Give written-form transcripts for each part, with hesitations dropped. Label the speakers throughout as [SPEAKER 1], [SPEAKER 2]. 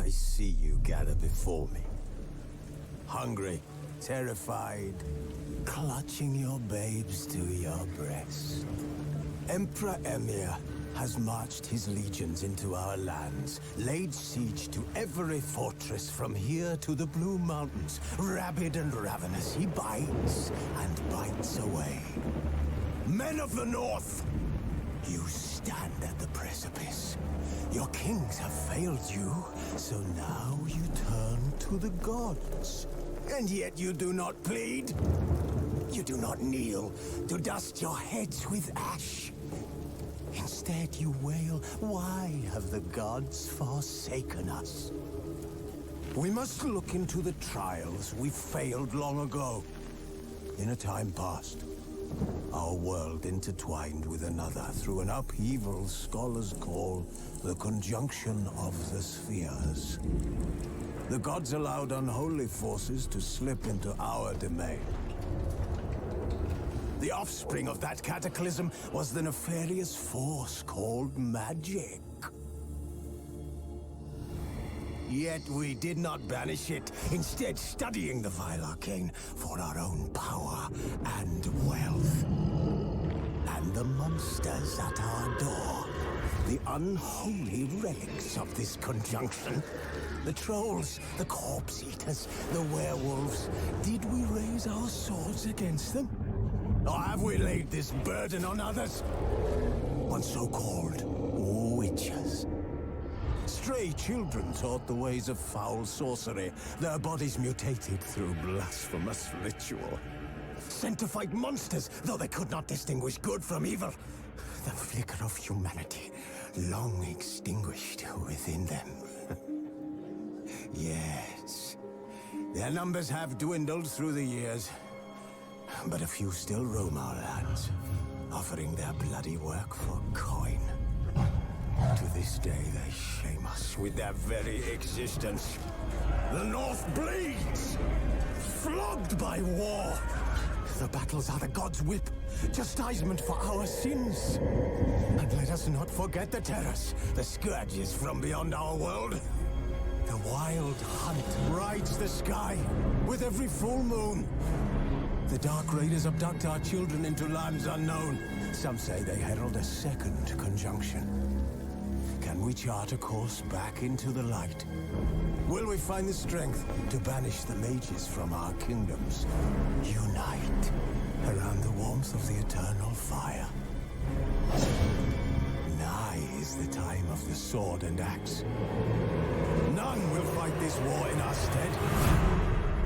[SPEAKER 1] I see you gather before me. Hungry, terrified, clutching your babes to your breast. Emperor Emhyr has marched his legions into our lands, laid siege to every fortress from here to the Blue Mountains. Rabid and ravenous, he bites and bites away. Men of the North, you stand at the precipice. Your kings have failed you, so now you turn to the gods. And yet you do not plead. You do not kneel to dust your heads with ash. Instead you wail, why have the gods forsaken us? We must look into the trials we failed long ago. In a time past, our world intertwined with another through an upheaval scholars call the conjunction of the spheres. The gods allowed unholy forces to slip into our domain. The offspring of that cataclysm was the nefarious force called magic. Yet we did not banish it, instead studying the vile arcane for our own power and wealth. And the monsters at our door, the unholy relics of this conjunction. The trolls, the corpse eaters, the werewolves. Did we raise our swords against them? Or have we laid this burden on others? On so-called witches. Stray children taught the ways of foul sorcery, their bodies mutated through blasphemous ritual. Sent to fight monsters, though they could not distinguish good from evil. The flicker of humanity, long extinguished within them. Yes, their numbers have dwindled through the years, but a few still roam our lands, offering their bloody work for coin. To this day, they shame us with their very existence. The North bleeds, flogged by war. The battles are the gods' whip, chastisement for our sins. And let us not forget the terrors, the scourges from beyond our world. The wild hunt rides the sky with every full moon. The Dark Raiders abduct our children into lands unknown. Some say they herald a second conjunction. Can we chart a course back into the light? Will we find the strength to banish the mages from our kingdoms? Unite around the warmth of the eternal fire. Nigh is the time of the sword and axe. None will fight this war in our stead.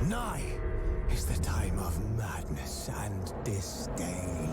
[SPEAKER 1] Nigh is the time of madness and disdain.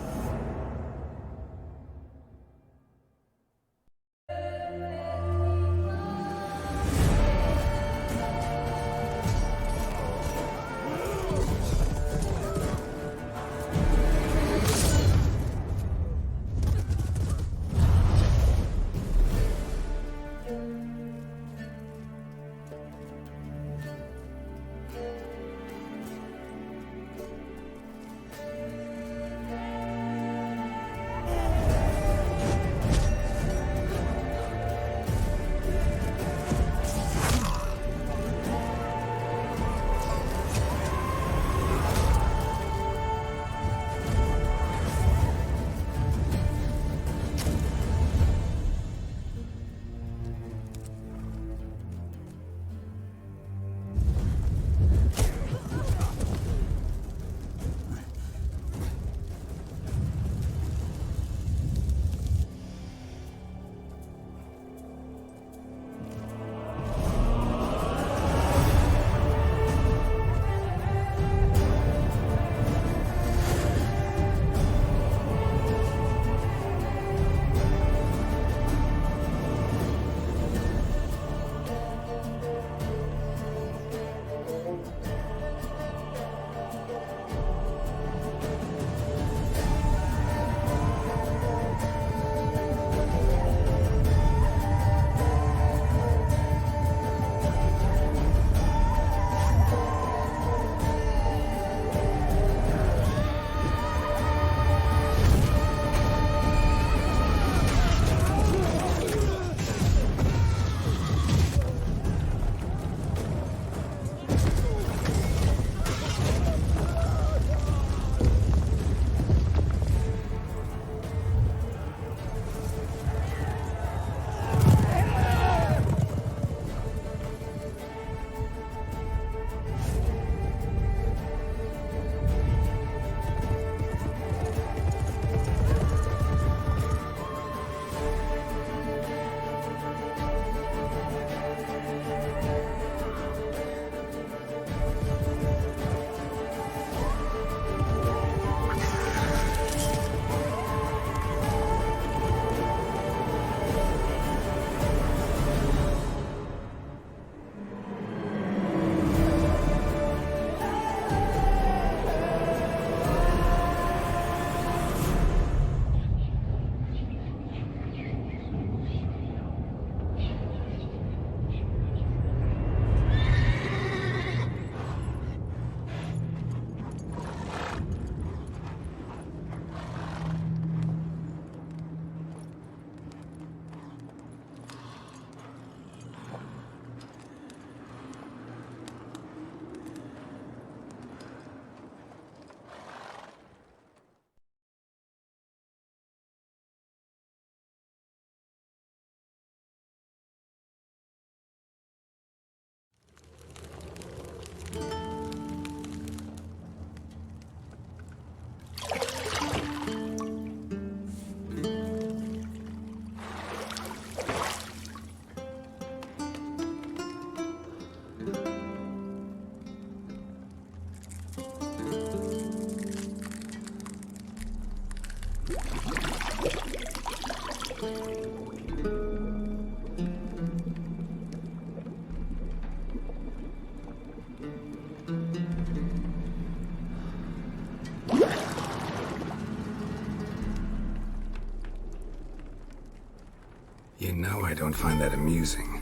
[SPEAKER 2] You know I don't find that amusing.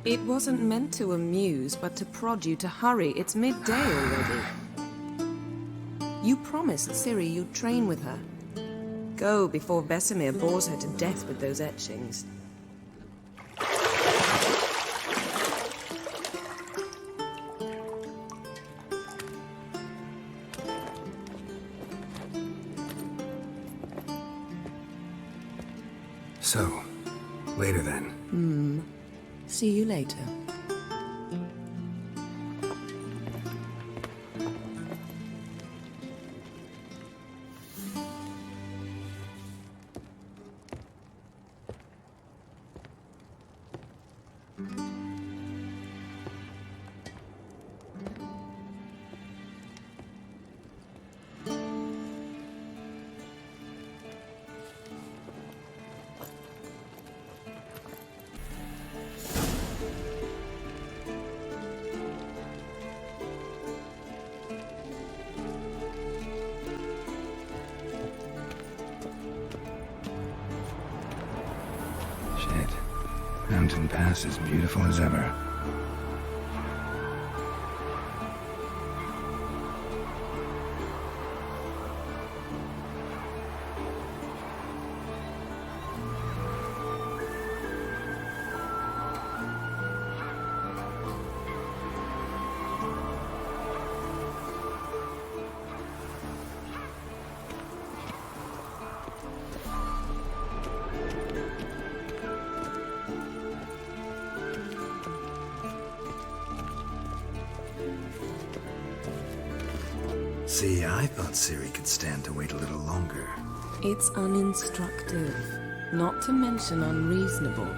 [SPEAKER 3] It wasn't meant to amuse, but to prod you to hurry. It's midday already. You promised Ciri you'd train with her. Go before Vesemir bores her to death with those etchings.
[SPEAKER 2] So, later then.
[SPEAKER 3] See you later.
[SPEAKER 2] Shit. Mountain Pass is beautiful as ever. See, I thought Ciri could stand to wait a little longer.
[SPEAKER 3] It's uninstructive, not to mention unreasonable.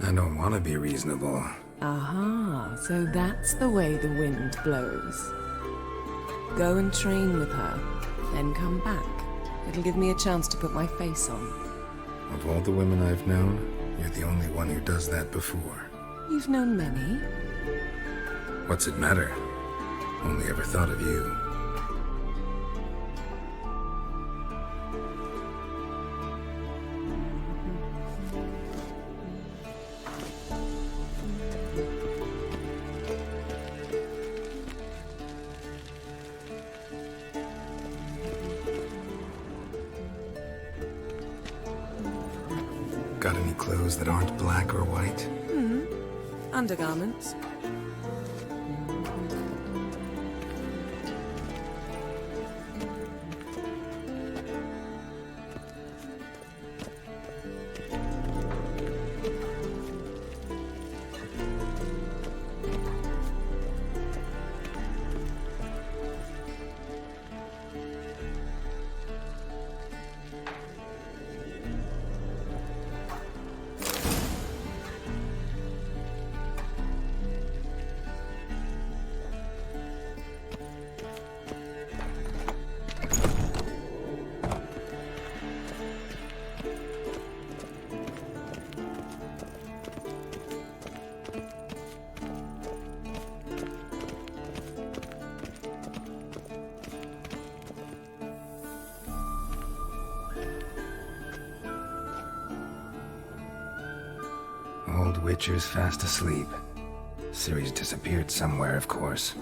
[SPEAKER 2] I don't want to be reasonable.
[SPEAKER 3] Aha, so that's the way the wind blows. Go and train with her, then come back. It'll give me a chance to put my face on.
[SPEAKER 2] Of all the women I've known, you're the only one who does that before.
[SPEAKER 3] You've known many.
[SPEAKER 2] What's it matter? Only ever thought of you. Got any clothes that aren't black or white?
[SPEAKER 3] Undergarments.
[SPEAKER 2] Old Witcher's fast asleep. Ciri's disappeared somewhere, of course.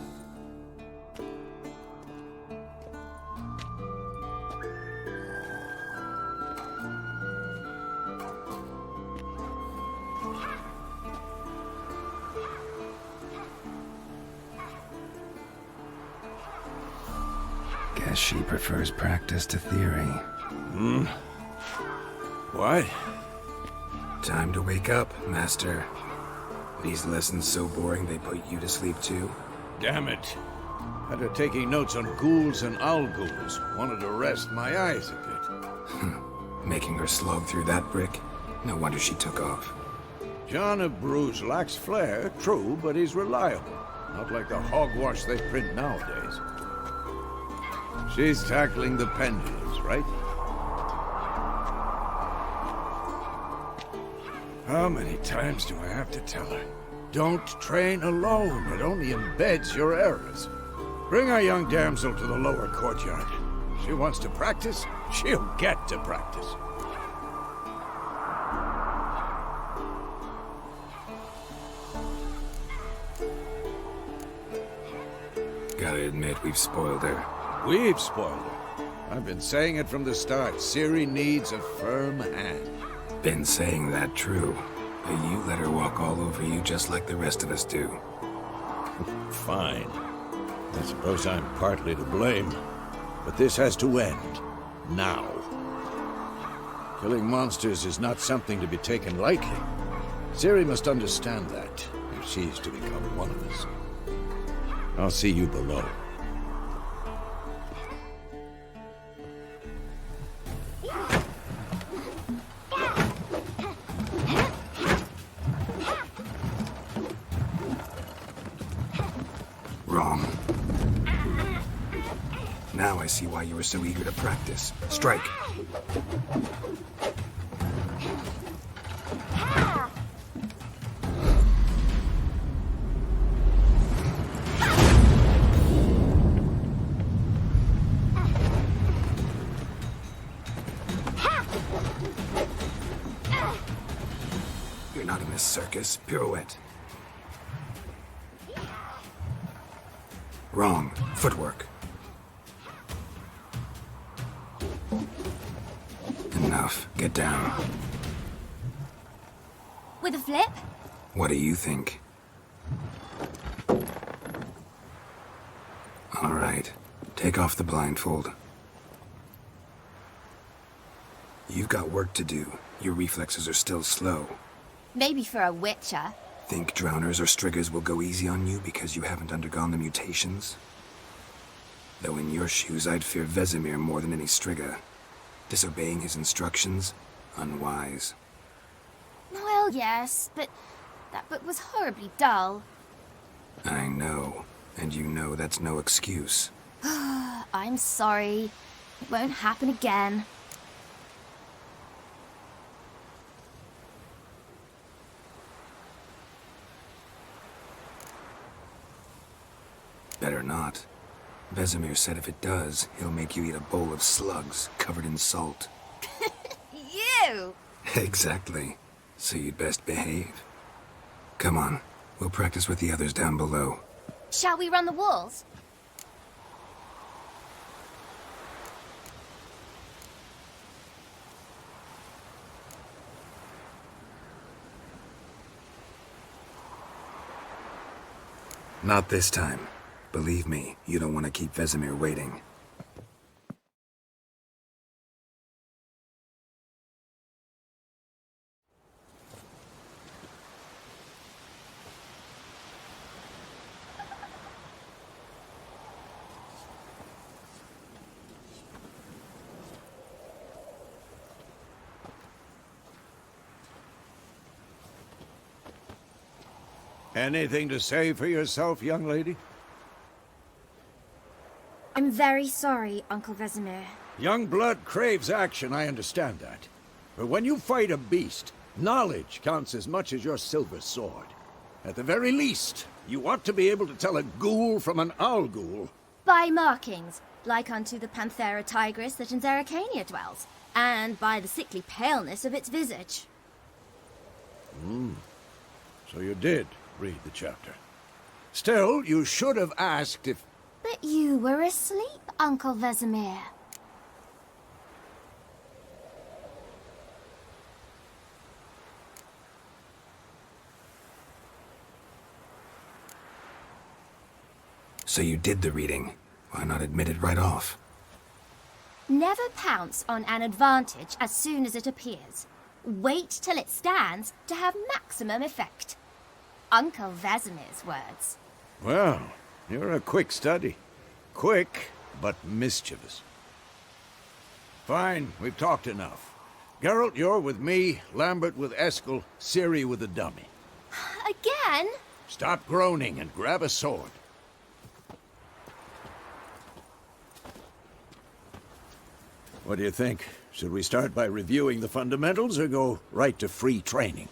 [SPEAKER 2] Guess she prefers practice to theory.
[SPEAKER 1] What?
[SPEAKER 2] Time to wake up, Master. These lessons so boring they put you to sleep too?
[SPEAKER 4] Damn it. After taking notes on ghouls and owl ghouls, wanted to rest my eyes a bit.
[SPEAKER 2] Making her slog through that brick? No wonder she took off.
[SPEAKER 4] John of Bruges lacks flair, true, but he's reliable. Not like the hogwash they print nowadays. She's tackling the pendulums, right? How many times do I have to tell her? Don't train alone. It only embeds your errors. Bring our young damsel to the lower courtyard. She wants to practice, she'll get to practice.
[SPEAKER 2] Gotta admit, we've spoiled her.
[SPEAKER 4] We've spoiled her. I've been saying it from the start. Ciri needs a firm hand.
[SPEAKER 2] Been saying that true. But you let her walk all over you just like the rest of us do.
[SPEAKER 4] Fine. I suppose I'm partly to blame. But this has to end. Now. Killing monsters is not something to be taken lightly. Ciri must understand that, if she's to become one of us. I'll see you below.
[SPEAKER 2] Wrong. Now I see why you were so eager to practice. Strike. You're not in this circus. Pirouette. Wrong. Footwork. Enough. Get down.
[SPEAKER 5] With a flip?
[SPEAKER 2] What do you think? All right. Take off the blindfold. You've got work to do. Your reflexes are still slow.
[SPEAKER 5] Maybe for a witcher.
[SPEAKER 2] Think drowners or striggers will go easy on you because you haven't undergone the mutations? Though in your shoes, I'd fear Vesemir more than any strigger. Disobeying his instructions? Unwise.
[SPEAKER 5] Well, yes, but that book was horribly dull.
[SPEAKER 2] I know. And you know that's no excuse.
[SPEAKER 5] I'm sorry. It won't happen again.
[SPEAKER 2] Better not. Vesemir said if it does, he'll make you eat a bowl of slugs covered in salt.
[SPEAKER 5] You!
[SPEAKER 2] Exactly. So you'd best behave. Come on. We'll practice with the others down below.
[SPEAKER 5] Shall we run the walls?
[SPEAKER 2] Not this time. Believe me, you don't want to keep Vesemir waiting.
[SPEAKER 4] Anything to say for yourself, young lady?
[SPEAKER 5] I'm very sorry, Uncle Vesemir.
[SPEAKER 4] Young blood craves action, I understand that. But when you fight a beast, knowledge counts as much as your silver sword. At the very least, you ought to be able to tell a ghoul from an owl ghoul.
[SPEAKER 5] By markings, like unto the Panthera tigris that in Zeracania dwells, and by the sickly paleness of its visage.
[SPEAKER 4] So you did read the chapter. Still, you should have asked if...
[SPEAKER 5] But you were asleep, Uncle Vesemir.
[SPEAKER 2] So you did the reading. Why not admit it right off?
[SPEAKER 5] Never pounce on an advantage as soon as it appears. Wait till it stands to have maximum effect. Uncle Vesemir's words.
[SPEAKER 4] Well, you're a quick study. Quick, but mischievous. Fine, we've talked enough. Geralt, you're with me, Lambert with Eskel, Ciri with the dummy.
[SPEAKER 5] Again?
[SPEAKER 4] Stop groaning and grab a sword. What do you think? Should we start by reviewing the fundamentals or go right to free training?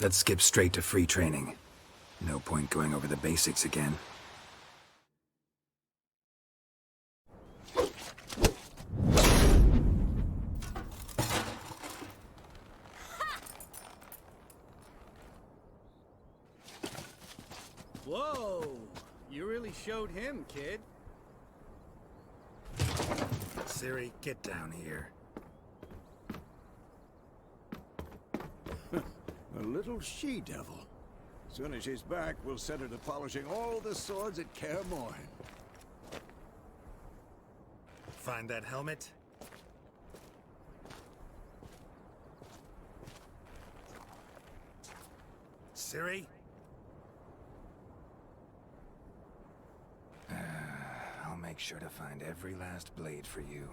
[SPEAKER 2] Let's skip straight to free training. No point going over the basics again.
[SPEAKER 6] Whoa! You really showed him, kid.
[SPEAKER 2] Ciri, get down here.
[SPEAKER 4] A little she-devil. Soon as she's back, we'll set her to polishing all the swords at Kaer Morhen.
[SPEAKER 7] Find that helmet? Ciri?
[SPEAKER 2] I'll make sure to find every last blade for you.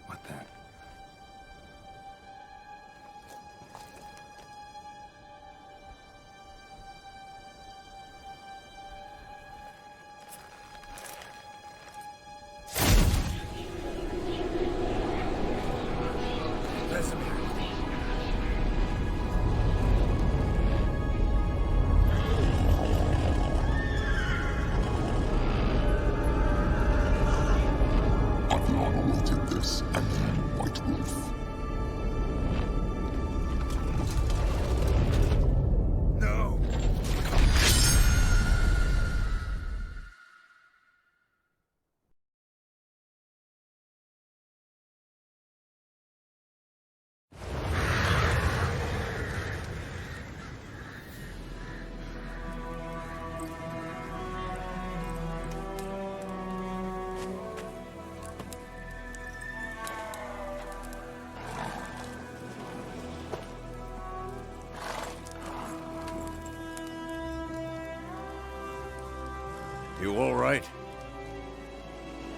[SPEAKER 2] What the?
[SPEAKER 7] Vesemir.
[SPEAKER 8] Adriana will take this, and then White Wolf.
[SPEAKER 7] No!
[SPEAKER 4] You all right?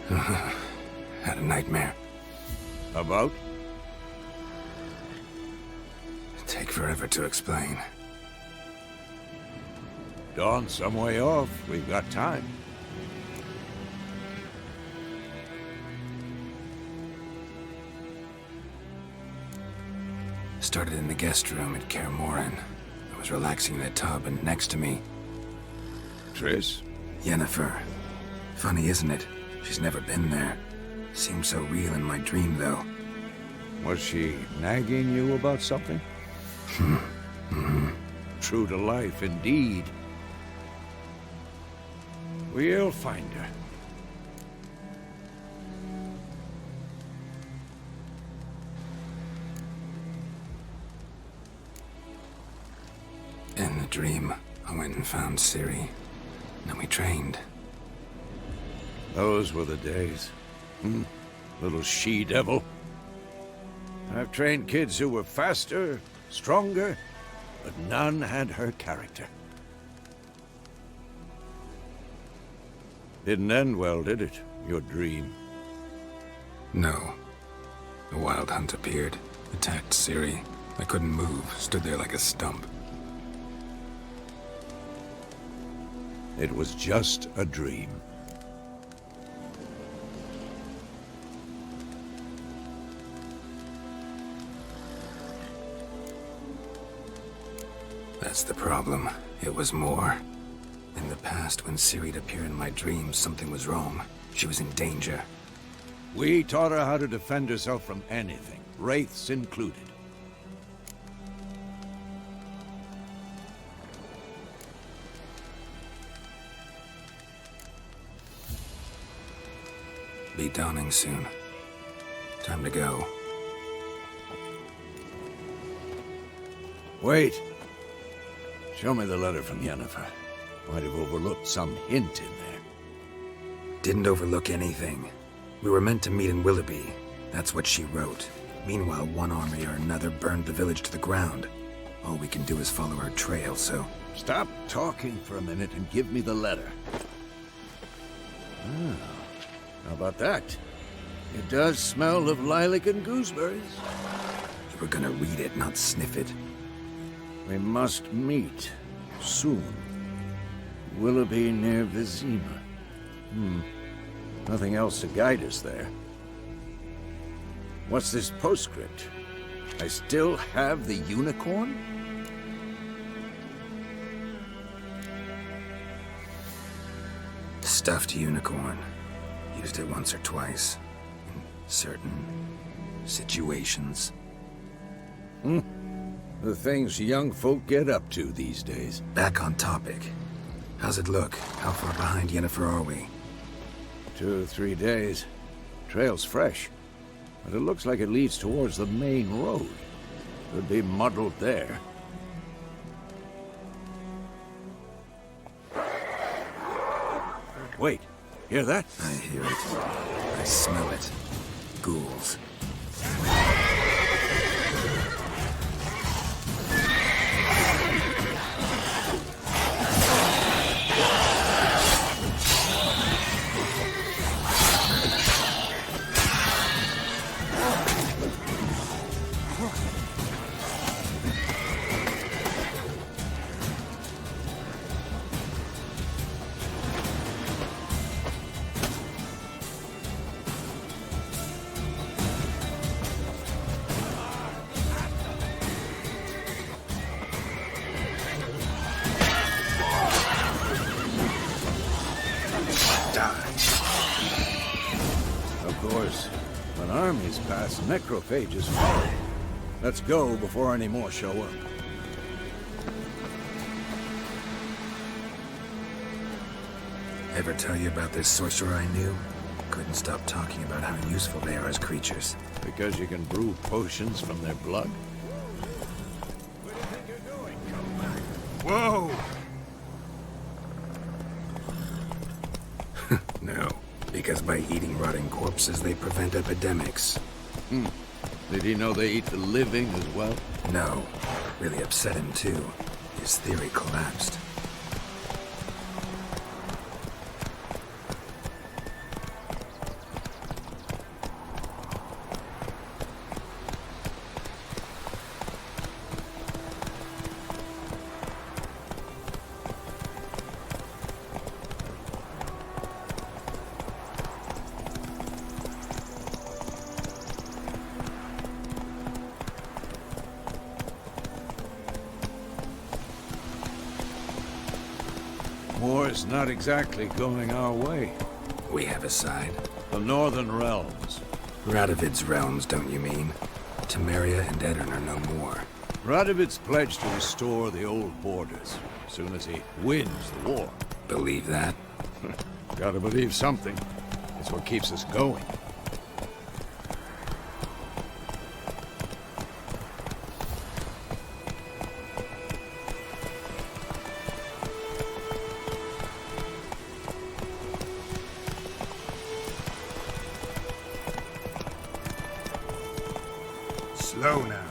[SPEAKER 2] Had a nightmare.
[SPEAKER 4] About?
[SPEAKER 2] Take forever to explain.
[SPEAKER 4] Dawn's some way off. We've got time.
[SPEAKER 2] Started in the guest room at Kaer Morhen. I was relaxing in a tub, and next to me,
[SPEAKER 4] Triss?
[SPEAKER 2] Yennefer. Funny, isn't it? She's never been there. Seemed so real in my dream, though.
[SPEAKER 4] Was she nagging you about something? True to life, indeed. We'll find her.
[SPEAKER 2] In the dream, I went and found Ciri. Then we trained.
[SPEAKER 4] Those were the days. Little she-devil. I've trained kids who were faster, stronger, but none had her character. Didn't end well, did it? Your dream?
[SPEAKER 2] No. A wild hunt appeared, attacked Ciri. I couldn't move, stood there like a stump.
[SPEAKER 4] It was just a dream.
[SPEAKER 2] That's the problem. It was more. In the past, when Ciri'd appear in my dreams, something was wrong. She was in danger.
[SPEAKER 4] We taught her how to defend herself from anything, wraiths included.
[SPEAKER 2] Be dawning soon. Time to go.
[SPEAKER 4] Wait. Show me the letter from Yennefer. Might have overlooked some hint in there.
[SPEAKER 2] Didn't overlook anything. We were meant to meet in Willoughby. That's what she wrote. Meanwhile, one army or another burned the village to the ground. All we can do is follow her trail, so
[SPEAKER 4] Stop talking for a minute and give me the letter. How about that? It does smell of lilac and gooseberries.
[SPEAKER 2] You were gonna read it, not sniff it.
[SPEAKER 4] We must meet. Soon. Willoughby near Vizima. Nothing else to guide us there. What's this postscript? I still have the unicorn?
[SPEAKER 2] Stuffed unicorn. Used it once or twice. In certain situations.
[SPEAKER 4] The things young folk get up to these days.
[SPEAKER 2] Back on topic. How's it look? How far behind Yennefer are we?
[SPEAKER 4] 2 or 3 days. Trail's fresh. But it looks like it leads towards the main road. Could be muddled there. Wait, hear that?
[SPEAKER 2] I hear it. I smell it. Ghouls.
[SPEAKER 4] Necrophages follow. Let's go before any more show up.
[SPEAKER 2] Ever tell you about this sorcerer I knew? Couldn't stop talking about how useful they are as creatures.
[SPEAKER 4] Because you can brew potions from their blood?
[SPEAKER 7] Whoa!
[SPEAKER 2] No, because by eating rotting corpses, they prevent epidemics.
[SPEAKER 4] Did he know they eat the living as well?
[SPEAKER 2] No. Really upset him, too. His theory collapsed.
[SPEAKER 4] War's not exactly going our way.
[SPEAKER 2] We have a side.
[SPEAKER 4] The Northern Realms.
[SPEAKER 2] Radovid's realms, don't you mean? Temeria and Edirn are no more.
[SPEAKER 4] Radovid's pledged to restore the old borders, as soon as he wins the war.
[SPEAKER 2] Believe that?
[SPEAKER 4] Gotta believe something. It's what keeps us going.
[SPEAKER 7] Slow now.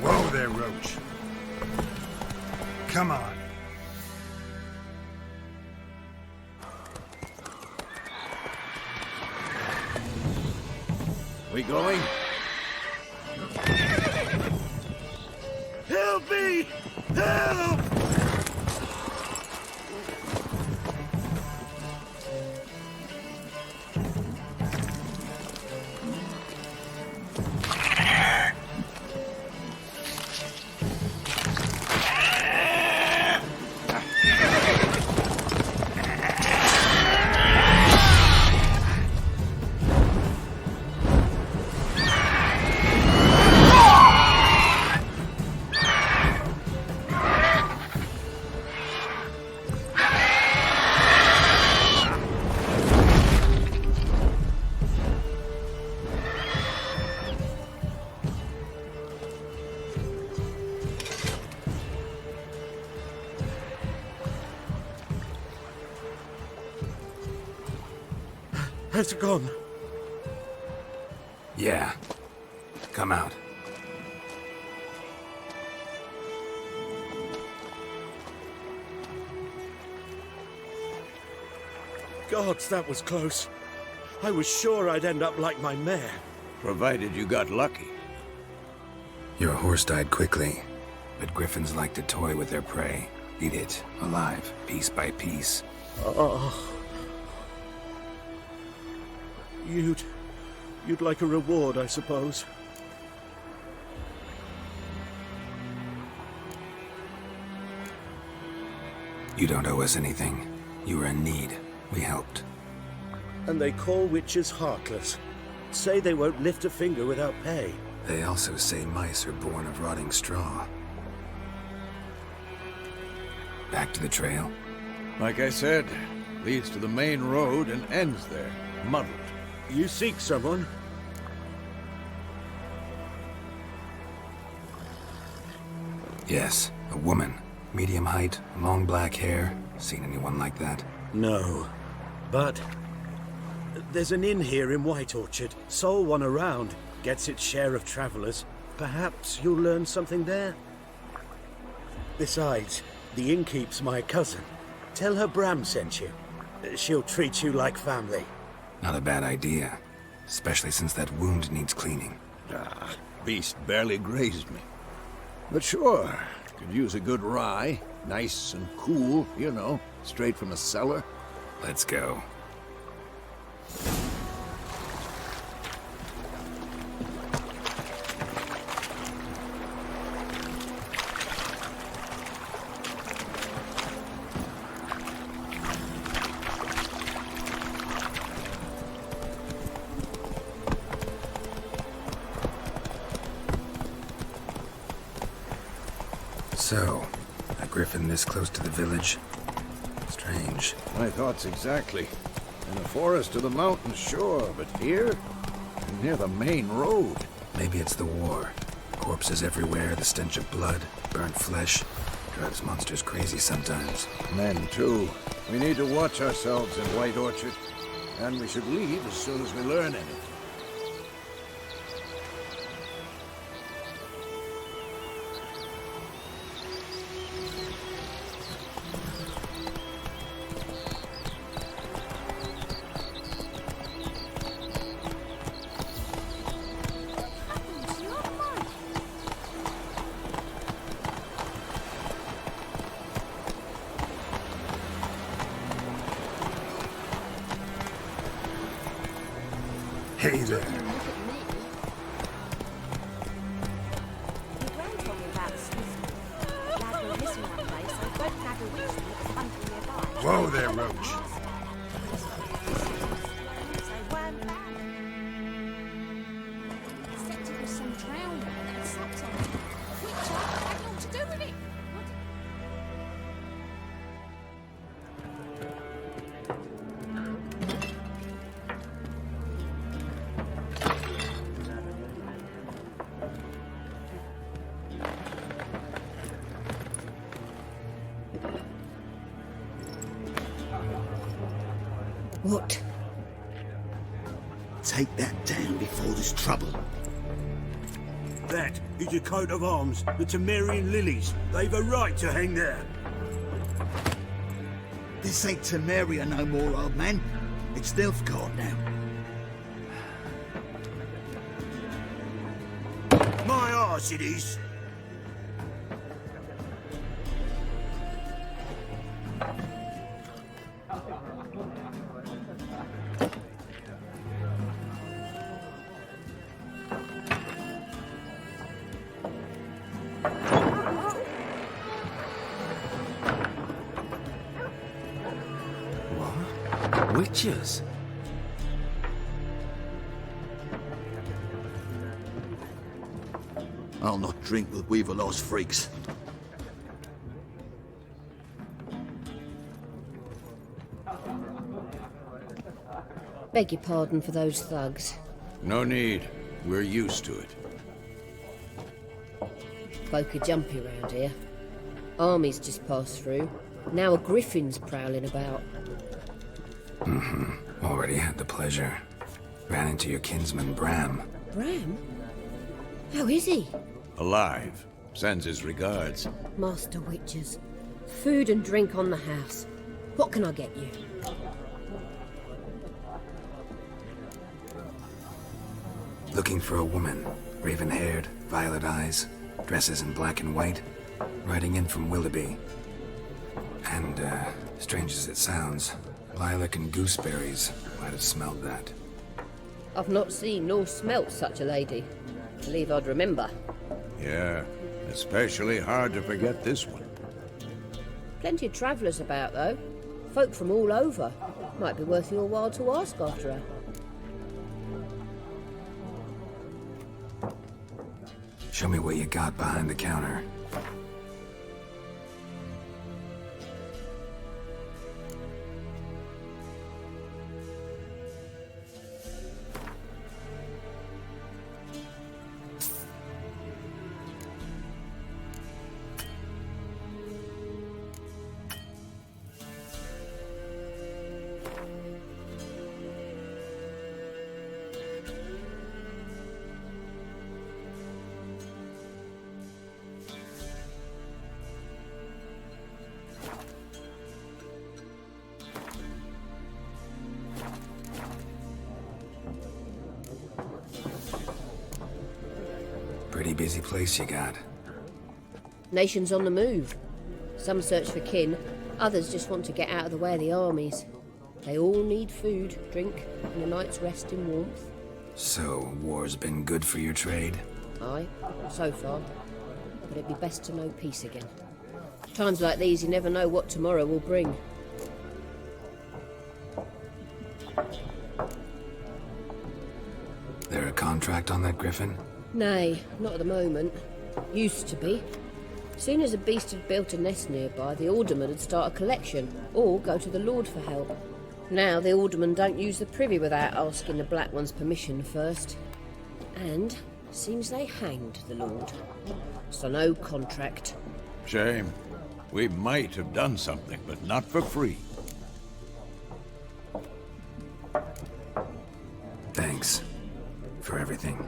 [SPEAKER 7] Whoa there, Roach. Come on.
[SPEAKER 4] We going? Help me! Help!
[SPEAKER 9] Has it gone?
[SPEAKER 2] Yeah. Come out.
[SPEAKER 9] Gods, that was close. I was sure I'd end up like my mare.
[SPEAKER 4] Provided you got lucky.
[SPEAKER 2] Your horse died quickly, but griffins like to toy with their prey. Eat it, alive, piece by piece.
[SPEAKER 9] Oh. You'd like a reward, I suppose.
[SPEAKER 2] You don't owe us anything. You were in need. We helped.
[SPEAKER 9] And they call witches heartless. Say they won't lift a finger without pay.
[SPEAKER 2] They also say mice are born of rotting straw. Back to the trail.
[SPEAKER 4] Like I said, leads to the main road and ends there, muddled.
[SPEAKER 9] You seek someone?
[SPEAKER 2] Yes, a woman. Medium height, long black hair. Seen anyone like that?
[SPEAKER 9] No. But there's an inn here in White Orchard. Sole one around. Gets its share of travelers. Perhaps you'll learn something there? Besides, the innkeep's my cousin. Tell her Bram sent you. She'll treat you like family.
[SPEAKER 2] Not a bad idea. Especially since that wound needs cleaning.
[SPEAKER 4] Ah, beast barely grazed me. But sure, could use a good rye. Nice and cool, you know, straight from a cellar.
[SPEAKER 2] Let's go. So, a griffin this close to the village? Strange.
[SPEAKER 4] My thoughts exactly. In the forest to the mountains, sure, but here? Near the main road.
[SPEAKER 2] Maybe it's the war. Corpses everywhere, the stench of blood, burnt flesh. Drives monsters crazy sometimes.
[SPEAKER 4] Men, too. We need to watch ourselves in White Orchard. And we should leave as soon as we learn anything.
[SPEAKER 7] Hey there. Whoa there, Roach.
[SPEAKER 10] What?
[SPEAKER 11] Take that down before there's trouble.
[SPEAKER 9] That is a coat of arms, the Temerian lilies. They've a right to hang there.
[SPEAKER 11] This ain't Temeria no more, old man. It's Nilfgaard now.
[SPEAKER 9] My arse it is.
[SPEAKER 1] Witches?
[SPEAKER 11] I'll not drink with Weaverlaw's freaks.
[SPEAKER 10] Beg your pardon for those thugs.
[SPEAKER 4] No need. We're used to it.
[SPEAKER 10] Folk are jumpy round here. Armies just passed through. Now a griffin's prowling about.
[SPEAKER 2] Already had the pleasure. Ran into your kinsman, Bram.
[SPEAKER 10] Bram? How is he?
[SPEAKER 4] Alive. Sends his regards.
[SPEAKER 10] Master Witchers. Food and drink on the house. What can I get you?
[SPEAKER 2] Looking for a woman. Raven-haired, violet eyes, dresses in black and white. Riding in from Willoughby. And, strange as it sounds, lilac and gooseberries might have smelled that.
[SPEAKER 10] I've not seen nor smelt such a lady. Believe I'd remember.
[SPEAKER 4] Yeah, especially hard to forget this one.
[SPEAKER 10] Plenty of travellers about, though. Folk from all over. Might be worth your while to ask after her.
[SPEAKER 2] Show me what you got behind the counter. Pretty busy place you got.
[SPEAKER 10] Nations on the move. Some search for kin, others just want to get out of the way of the armies. They all need food, drink, and a night's rest in warmth.
[SPEAKER 2] So, war's been good for your trade?
[SPEAKER 10] Aye, so far. But it'd be best to know peace again. Times like these, you never know what tomorrow will bring.
[SPEAKER 2] There a contract on that griffin?
[SPEAKER 10] Nay, not at the moment. Used to be. Soon as a beast had built a nest nearby, the alderman would start a collection, or go to the Lord for help. Now the aldermen don't use the privy without asking the Black One's permission first. And seems they hanged the Lord. So no contract.
[SPEAKER 4] Shame. We might have done something, but not for free.
[SPEAKER 2] Thanks. For everything.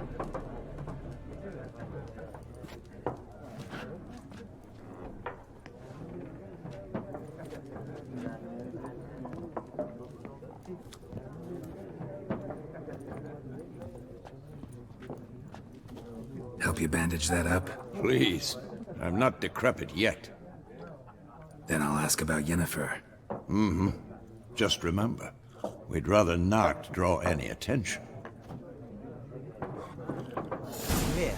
[SPEAKER 2] Help you bandage that up?
[SPEAKER 4] Please. I'm not decrepit yet.
[SPEAKER 2] Then I'll ask about Yennefer.
[SPEAKER 4] Mm-hmm. Just remember, we'd rather not draw any attention.
[SPEAKER 12] Here,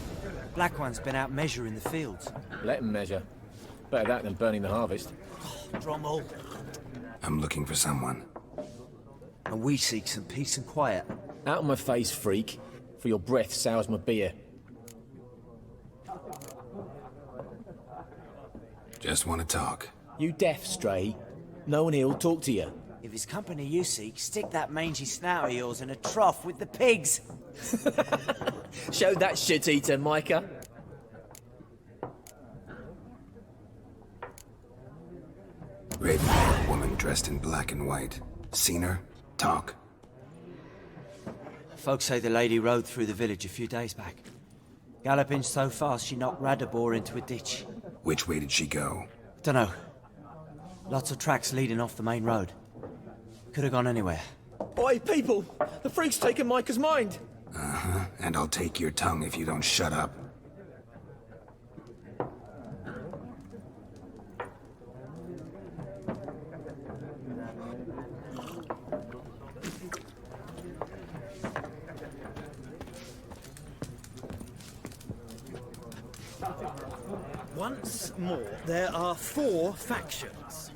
[SPEAKER 12] Black One's been out measuring the fields.
[SPEAKER 13] Let him measure. Better that than burning the harvest.
[SPEAKER 12] Drommel.
[SPEAKER 2] I'm looking for someone.
[SPEAKER 12] And we seek some peace and quiet.
[SPEAKER 13] Out of my face, freak. For your breath sours my beer.
[SPEAKER 2] Just want to talk.
[SPEAKER 13] You deaf, Stray? No one here'll talk to you.
[SPEAKER 12] If it's company you seek, stick that mangy snout of yours in a trough with the pigs.
[SPEAKER 13] Show that shit-eater, Micah.
[SPEAKER 2] Raven-haired woman dressed in black and white. Seen her? Talk.
[SPEAKER 12] Folks say the lady rode through the village a few days back. Galloping so fast she knocked Radabor into a ditch.
[SPEAKER 2] Which way did she go?
[SPEAKER 12] Dunno. Lots of tracks leading off the main road. Could have gone anywhere.
[SPEAKER 13] Oi, people! The freak's taken Micah's mind!
[SPEAKER 2] Uh-huh. And I'll take your tongue if you don't shut up.
[SPEAKER 14] Once more, there are 4 factions.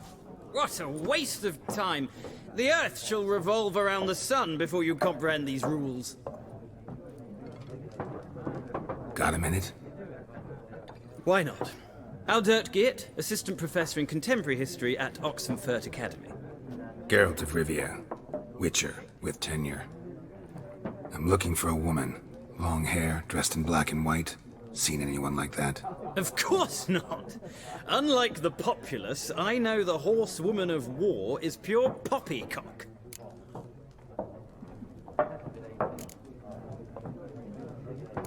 [SPEAKER 6] What a waste of time! The Earth shall revolve around the sun before you comprehend these rules.
[SPEAKER 2] Got a minute?
[SPEAKER 6] Why not? Aldert Geert, Assistant Professor in Contemporary History at Oxenfurt Academy.
[SPEAKER 2] Geralt of Rivia. Witcher, with tenure. I'm looking for a woman. Long hair, dressed in black and white. Seen anyone like that?
[SPEAKER 6] Of course not! Unlike the populace, I know the horsewoman of war is pure poppycock.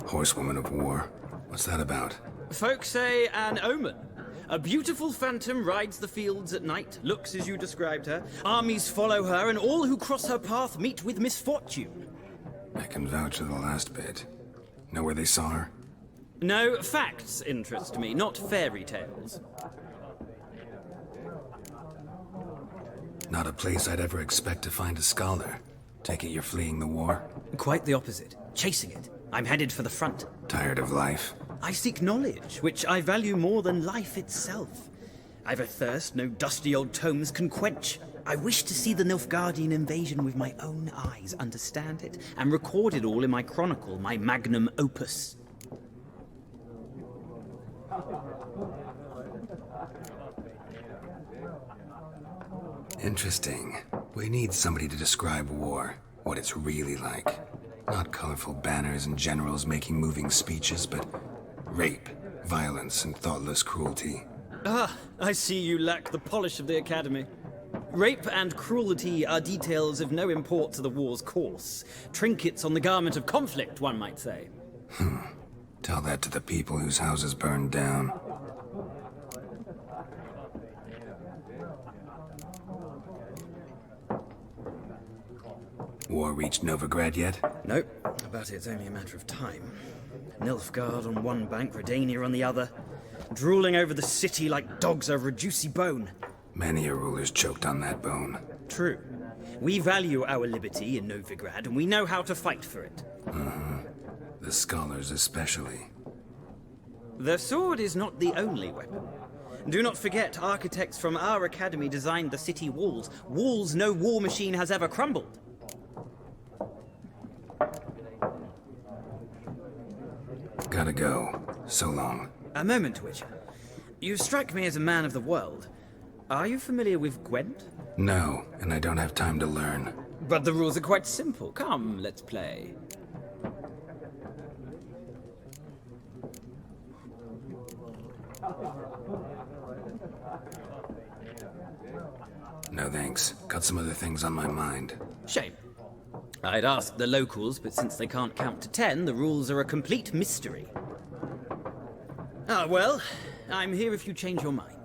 [SPEAKER 2] Horsewoman of War. What's that about?
[SPEAKER 6] Folk say an omen. A beautiful phantom rides the fields at night, looks as you described her. Armies follow her, and all who cross her path meet with misfortune.
[SPEAKER 2] I can vouch for the last bit. Know where they saw her?
[SPEAKER 6] No, facts interest me, not fairy tales.
[SPEAKER 2] Not a place I'd ever expect to find a scholar. Take it you're fleeing the war?
[SPEAKER 6] Quite the opposite. Chasing it. I'm headed for the front.
[SPEAKER 2] Tired of life?
[SPEAKER 6] I seek knowledge, which I value more than life itself. I've a thirst no dusty old tomes can quench. I wish to see the Nilfgaardian invasion with my own eyes, understand it, and record it all in my chronicle, my magnum opus.
[SPEAKER 2] Interesting. We need somebody to describe war, what it's really like. Not colorful banners and generals making moving speeches, but rape, violence, and thoughtless cruelty.
[SPEAKER 6] Ah, I see you lack the polish of the Academy. Rape and cruelty are details of no import to the war's course. Trinkets on the garment of conflict, one might say.
[SPEAKER 2] Tell that to the people whose houses burned down. War reached Novigrad yet?
[SPEAKER 6] Nope, but it's only a matter of time. Nilfgaard on one bank, Redania on the other, drooling over the city like dogs over a juicy bone.
[SPEAKER 2] Many a ruler's choked on that bone.
[SPEAKER 6] True. We value our liberty in Novigrad, and we know how to fight for it.
[SPEAKER 2] The scholars especially.
[SPEAKER 6] The sword is not the only weapon. Do not forget, architects from our academy designed the city walls. Walls no war machine has ever crumbled.
[SPEAKER 2] Gotta go. So long.
[SPEAKER 6] A moment, Witcher. You strike me as a man of the world. Are you familiar with Gwent?
[SPEAKER 2] No, and I don't have time to learn.
[SPEAKER 6] But the rules are quite simple. Come, let's play.
[SPEAKER 2] No thanks. Got some other things on my mind.
[SPEAKER 6] Shame. I'd ask the locals, but since they can't count to 10, the rules are a complete mystery. Ah, well, I'm here if you change your mind.